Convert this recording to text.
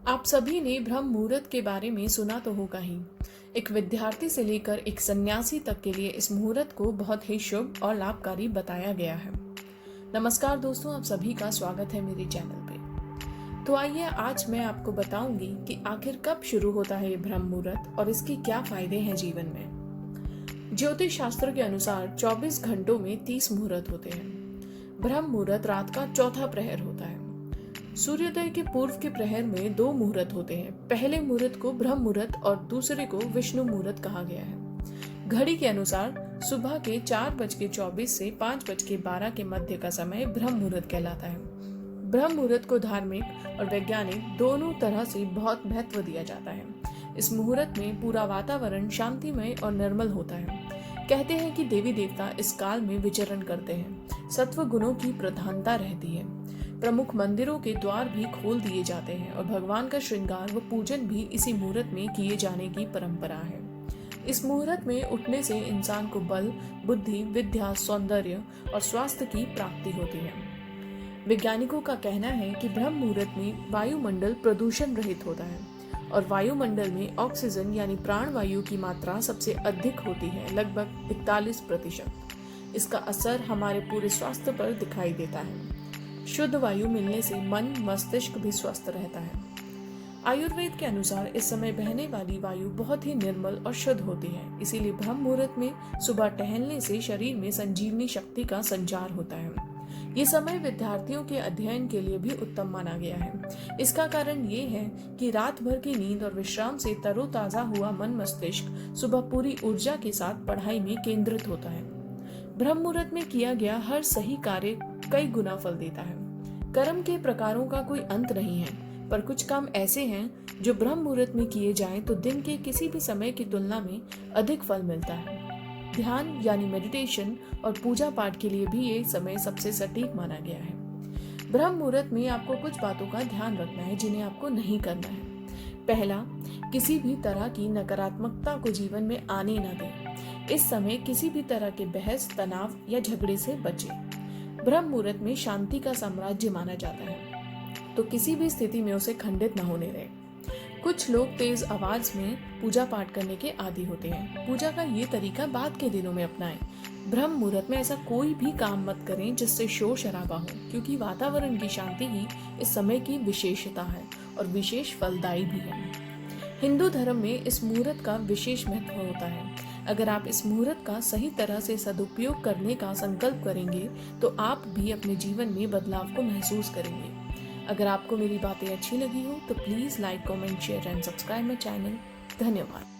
आप सभी ने ब्रह्म मुहूर्त के बारे में सुना तो होगा ही। एक विद्यार्थी से लेकर एक सन्यासी तक के लिए इस मुहूर्त को बहुत ही शुभ और लाभकारी बताया गया है। नमस्कार दोस्तों, आप सभी का स्वागत है मेरे चैनल पे। तो आइए आज मैं आपको बताऊंगी कि आखिर कब शुरू होता है ये ब्रह्म मुहूर्त और इसके क्या फायदे हैं जीवन में। ज्योतिष शास्त्र के अनुसार 24 घंटों में 30 मुहूर्त होते हैं। ब्रह्म मुहूर्त रात का चौथा प्रहर होता है। सूर्योदय के पूर्व के प्रहर में 2 मुहूर्त होते हैं। पहले मुहूर्त को ब्रह्म मुहूर्त और दूसरे को विष्णु मुहूर्त कहा गया है। घड़ी के अनुसार सुबह के 4:24 से 5:12 के मध्य का समय ब्रह्म मुहूर्त कहलाता है। ब्रह्म मुहूर्त को धार्मिक और वैज्ञानिक दोनों तरह से बहुत महत्व दिया जाता है। इस मुहूर्त में पूरा वातावरण शांतिमय और निर्मल होता है। कहते हैं कि देवी देवता इस काल में विचरण करते हैं। सत्व गुणों की प्रधानता रहती है। प्रमुख मंदिरों के द्वार भी खोल दिए जाते हैं और भगवान का श्रृंगार व पूजन भी इसी मुहूर्त में किए जाने की परंपरा है। इस मुहूर्त में उठने से इंसान को बल, बुद्धि, विद्या, सौंदर्य और स्वास्थ्य की प्राप्ति होती है। वैज्ञानिकों का कहना है कि ब्रह्म मुहूर्त में वायुमंडल प्रदूषण रहित होता है और वायुमंडल में ऑक्सीजन यानी प्राण वायु की मात्रा सबसे अधिक होती है, लगभग 41%। इसका असर हमारे पूरे स्वास्थ्य पर दिखाई देता है। शुद्ध वायु मिलने से मन, मस्तिष्क भी स्वस्थ रहता है। आयुर्वेद के अनुसार इस समय बहने वाली वायु बहुत ही निर्मल और शुद्ध होती है। इसीलिए ब्रह्म मुहूर्त में सुबह टहलने से शरीर में संजीवनी शक्ति का संचार होता है। ये समय विद्यार्थियों के अध्ययन के लिए भी उत्तम माना गया है। इसका कारण ये है कि रात भर की नींद और विश्राम से तरोताजा हुआ मन मस्तिष्क सुबह पूरी ऊर्जा के साथ पढ़ाई में केंद्रित होता है। ब्रह्म मुहूर्त में किया गया हर सही कार्य कई गुना फल देता है। कर्म के प्रकारों का कोई अंत नहीं है, पर कुछ काम ऐसे हैं जो ब्रह्म मुहूर्त में किए जाएं तो दिन के किसी भी समय की तुलना में अधिक फल मिलता है। ध्यान यानी मेडिटेशन और पूजा पाठ के लिए भी ये समय सबसे सटीक माना गया है। ब्रह्म मुहूर्त में आपको कुछ बातों का ध्यान रखना है जिन्हें आपको नहीं करना है। पहला, किसी भी तरह की नकारात्मकता को जीवन में आने न दें। इस समय किसी भी तरह के बहस, तनाव या झगड़े से बचें। ब्रह्म मुहूर्त में शांति का साम्राज्य माना जाता है, तो किसी भी स्थिति में उसे खंडित न होने दें। कुछ लोग तेज आवाज में पूजा पाठ करने के आदी होते हैं। पूजा का ये तरीका बाद के दिनों में अपनाएं। ब्रह्म मुहूर्त में ऐसा कोई भी काम मत करें जिससे शोर शराबा हो, क्योंकि वातावरण की शांति ही इस समय की विशेषता है और विशेष फलदायी भी है। हिंदू धर्म में इस मुहूर्त का विशेष महत्व होता है। अगर आप इस मुहूर्त का सही तरह से सदुपयोग करने का संकल्प करेंगे तो आप भी अपने जीवन में बदलाव को महसूस करेंगे। अगर आपको मेरी बातें अच्छी लगी हो तो please like, comment, share and subscribe my channel. धन्यवाद।